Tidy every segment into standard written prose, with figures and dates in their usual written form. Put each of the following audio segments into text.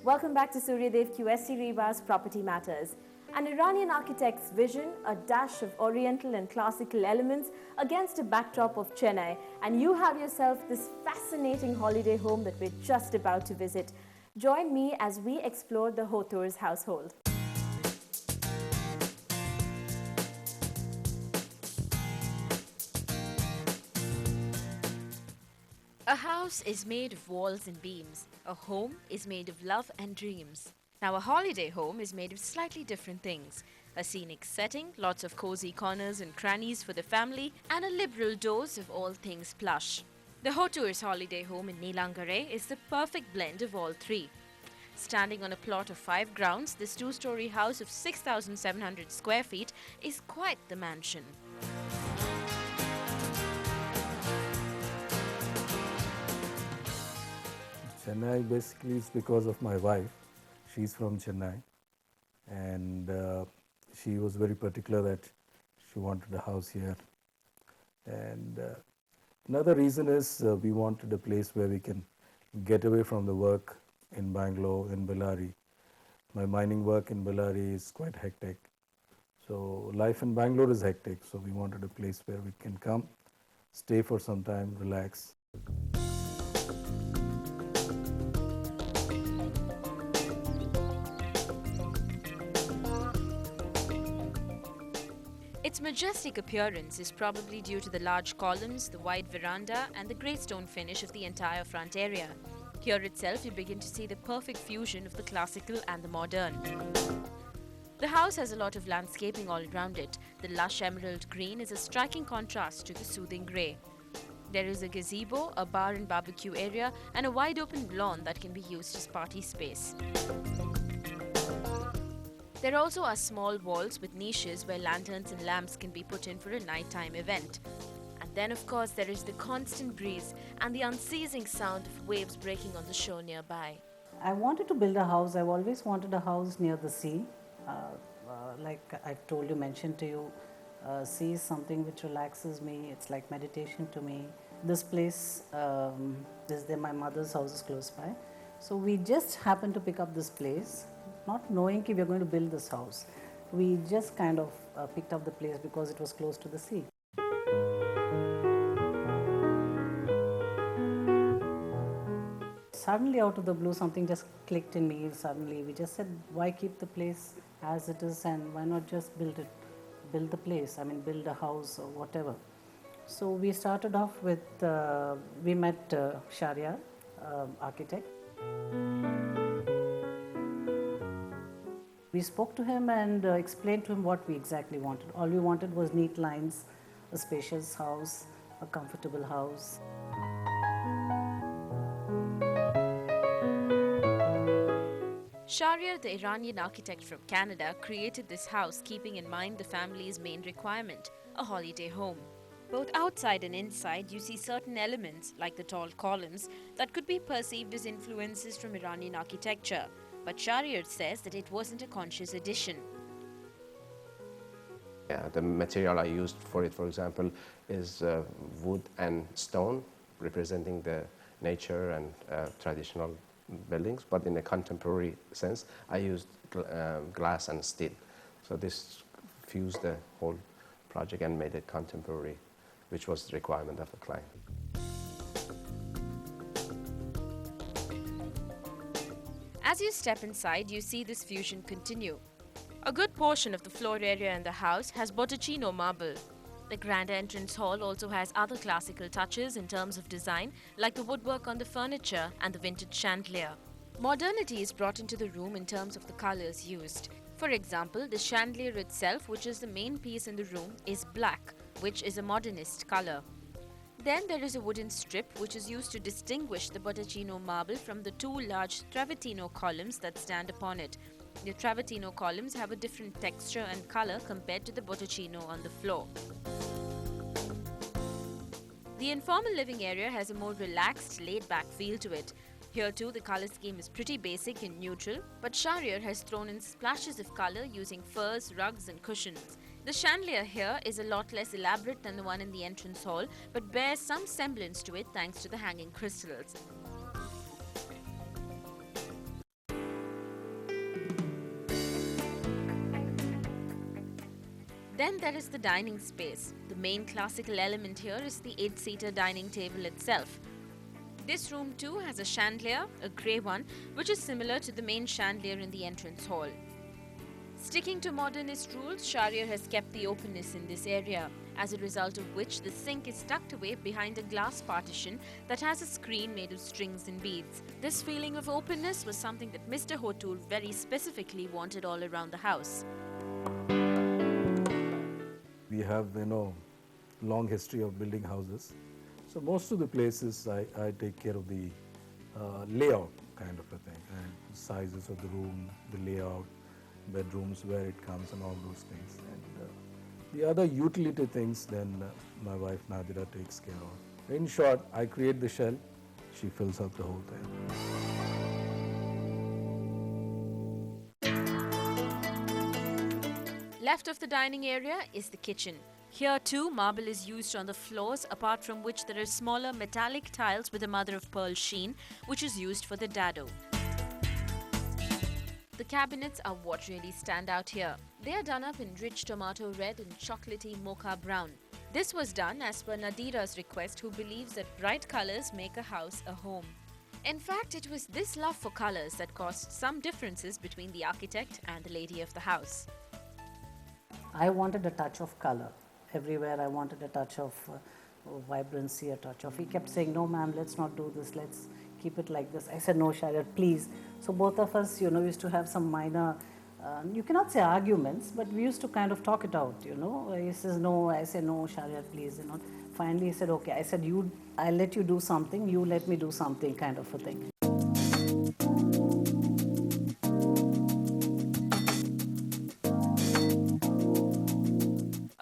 Welcome back to Suryadev QSC Reba's Property Matters. An Iranian architect's vision, a dash of Oriental and classical elements against a backdrop of Chennai, and you have yourself this fascinating holiday home that we're just about to visit. Join me as we explore the Hotur's household. A house is made of walls and beams. A home is made of love and dreams. Now, a holiday home is made of slightly different things. A scenic setting, lots of cozy corners and crannies for the family, and a liberal dose of all things plush. The Hotur's holiday home in Nilangare is the perfect blend of all three. Standing on a plot of 5 grounds, this two-story house of 6,700 square feet is quite the mansion. Chennai basically is because of my wife. She's from Chennai, and she was very particular that she wanted a house here. And another reason is we wanted a place where we can get away from the work in Bangalore, in Bellary. My mining work in Bellary is quite hectic. So life in Bangalore is hectic. So we wanted a place where we can come, stay for some time, relax. Its majestic appearance is probably due to the large columns, the wide veranda, and the grey stone finish of the entire front area. Here itself, you begin to see the perfect fusion of the classical and the modern. The house has a lot of landscaping all around it. The lush emerald green is a striking contrast to the soothing grey. There is a gazebo, a bar and barbecue area, and a wide open lawn that can be used as party space. There also are small walls with niches where lanterns and lamps can be put in for a nighttime event. And then, of course, there is the constant breeze and the unceasing sound of waves breaking on the shore nearby. I wanted to build a house. I've always wanted a house near the sea. Like I've told you, mentioned to you, sea is something which relaxes me. It's like meditation to me. This place, my mother's house is close by. So we just happened to pick up this place, not knowing that we are going to build this house. We just kind of picked up the place because it was close to the sea. Suddenly out of the blue something just clicked in me. Suddenly we just said, why keep the place as it is and why not just build the place, build a house or whatever. So we started off with, we met Shahryar, architect. We spoke to him and explained to him what we exactly wanted. All we wanted was neat lines, a spacious house, a comfortable house. Shahryar, the Iranian architect from Canada, created this house keeping in mind the family's main requirement, a holiday home. Both outside and inside, you see certain elements, like the tall columns, that could be perceived as influences from Iranian architecture. But Shahryar says that it wasn't a conscious addition. Yeah, the material I used for it, for example, is wood and stone, representing the nature and traditional buildings, but in a contemporary sense, I used glass and steel. So this fused the whole project and made it contemporary, which was the requirement of the client. As you step inside, you see this fusion continue. A good portion of the floor area in the house has Botticino marble. The grand entrance hall also has other classical touches in terms of design, like the woodwork on the furniture and the vintage chandelier. Modernity is brought into the room in terms of the colors used. For example, the chandelier itself, which is the main piece in the room, is black, which is a modernist color. Then there is a wooden strip which is used to distinguish the Botticino marble from the 2 large Travertino columns that stand upon it. The Travertino columns have a different texture and color compared to the Botticino on the floor. The informal living area has a more relaxed, laid-back feel to it. Here too, the color scheme is pretty basic and neutral, but Shahryar has thrown in splashes of color using furs, rugs and cushions. The chandelier here is a lot less elaborate than the one in the entrance hall, but bears some semblance to it thanks to the hanging crystals. Then there is the dining space. The main classical element here is the 8-seater dining table itself. This room too has a chandelier, a grey one, which is similar to the main chandelier in the entrance hall. Sticking to modernist rules, Shahryar has kept the openness in this area, as a result of which the sink is tucked away behind a glass partition that has a screen made of strings and beads. This feeling of openness was something that Mr. Hotur very specifically wanted all around the house. We have, long history of building houses. So most of the places I take care of the layout kind of a thing, and sizes of the room, the layout, bedrooms, where it comes and all those things. And the other utility things then my wife Nadira takes care of. In short, I create the shell, she fills up the whole thing. Left of the dining area is the kitchen. Here too, marble is used on the floors, apart from which there are smaller metallic tiles with a mother-of-pearl sheen, which is used for the dado. The cabinets are what really stand out here. They are done up in rich tomato red and chocolatey mocha brown. This was done as per Nadira's request, who believes that bright colors make a house a home. In fact, it was this love for colors that caused some differences between the architect and the lady of the house. I wanted a touch of color. Everywhere I wanted a touch of vibrancy, a touch of... He kept saying, no ma'am, let's not do this, let's keep it like this. I said, no Shahryar, please. So both of us, used to have some minor, you cannot say arguments, but we used to kind of talk it out, He says, no, I say, no Shahryar, please, Finally he said, okay. I said, I'll let you do something, you let me do something, kind of a thing.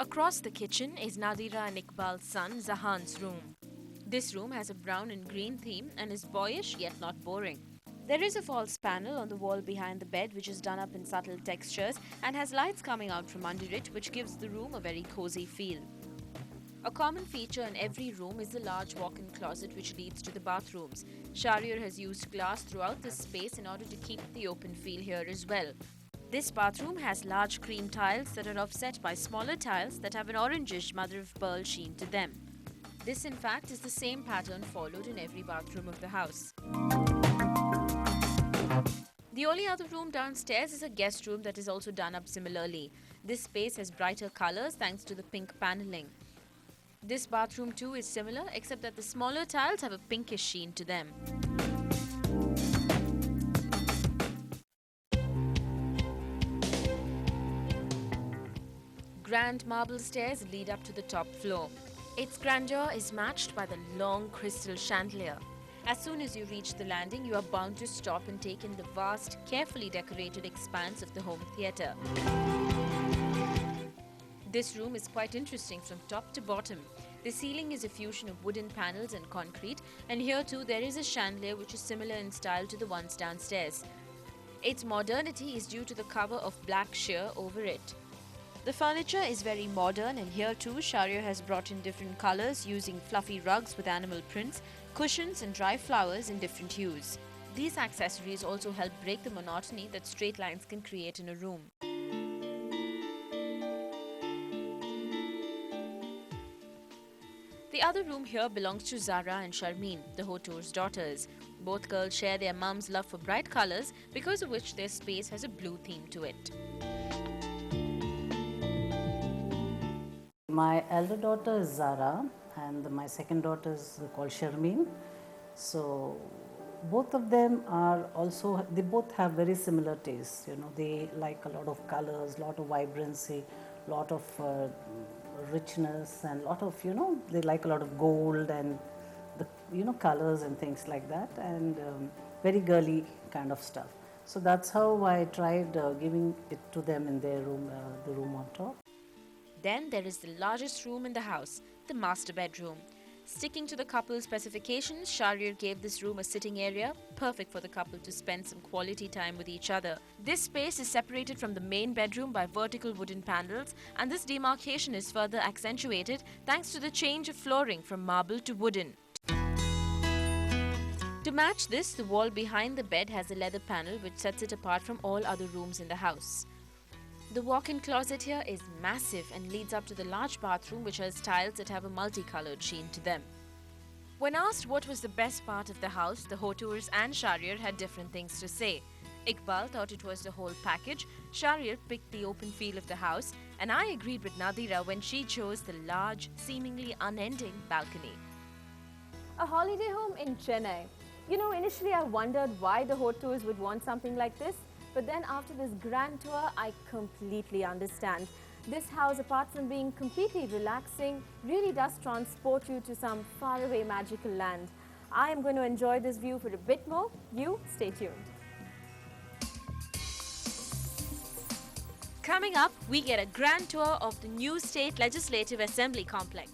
Across the kitchen is Nadira and Iqbal's son Zahan's room. This room has a brown and green theme and is boyish yet not boring. There is a false panel on the wall behind the bed which is done up in subtle textures and has lights coming out from under it, which gives the room a very cozy feel. A common feature in every room is the large walk-in closet which leads to the bathrooms. Shahryar has used glass throughout this space in order to keep the open feel here as well. This bathroom has large cream tiles that are offset by smaller tiles that have an orangish mother-of-pearl sheen to them. This, in fact, is the same pattern followed in every bathroom of the house. The only other room downstairs is a guest room that is also done up similarly. This space has brighter colors thanks to the pink paneling. This bathroom too is similar, except that the smaller tiles have a pinkish sheen to them. Grand marble stairs lead up to the top floor. Its grandeur is matched by the long crystal chandelier. As soon as you reach the landing, you are bound to stop and take in the vast, carefully decorated expanse of the home theatre. This room is quite interesting from top to bottom. The ceiling is a fusion of wooden panels and concrete, and here too there is a chandelier which is similar in style to the ones downstairs. Its modernity is due to the cover of black sheer over it. The furniture is very modern, and here too Shahryar has brought in different colors using fluffy rugs with animal prints, cushions and dry flowers in different hues. These accessories also help break the monotony that straight lines can create in a room. The other room here belongs to Zara and Sharmeen, the Hotur's daughters. Both girls share their mum's love for bright colors, because of which their space has a blue theme to it. My elder daughter is Zara and my second daughter is called Sharmeen. So both of them are also, they both have very similar tastes. They like a lot of colors, lot of vibrancy, lot of richness, and lot of, they like a lot of gold and the, colors and things like that, and very girly kind of stuff. So that's how I tried giving it to them in their room, the room on top. Then there is the largest room in the house, the master bedroom. Sticking to the couple's specifications, Shahryar gave this room a sitting area, perfect for the couple to spend some quality time with each other. This space is separated from the main bedroom by vertical wooden panels, and this demarcation is further accentuated thanks to the change of flooring from marble to wooden. To match this, the wall behind the bed has a leather panel which sets it apart from all other rooms in the house. The walk-in closet here is massive and leads up to the large bathroom, which has tiles that have a multicolored sheen to them. When asked what was the best part of the house, the Hoturs and Shahryar had different things to say. Iqbal thought it was the whole package, Shahryar picked the open feel of the house, and I agreed with Nadira when she chose the large, seemingly unending balcony. A holiday home in Chennai. You know, initially I wondered why the Hoturs would want something like this, but then after this grand tour, I completely understand. This house, apart from being completely relaxing, really does transport you to some faraway magical land. I am going to enjoy this view for a bit more. You stay tuned. Coming up, we get a grand tour of the new State Legislative Assembly complex.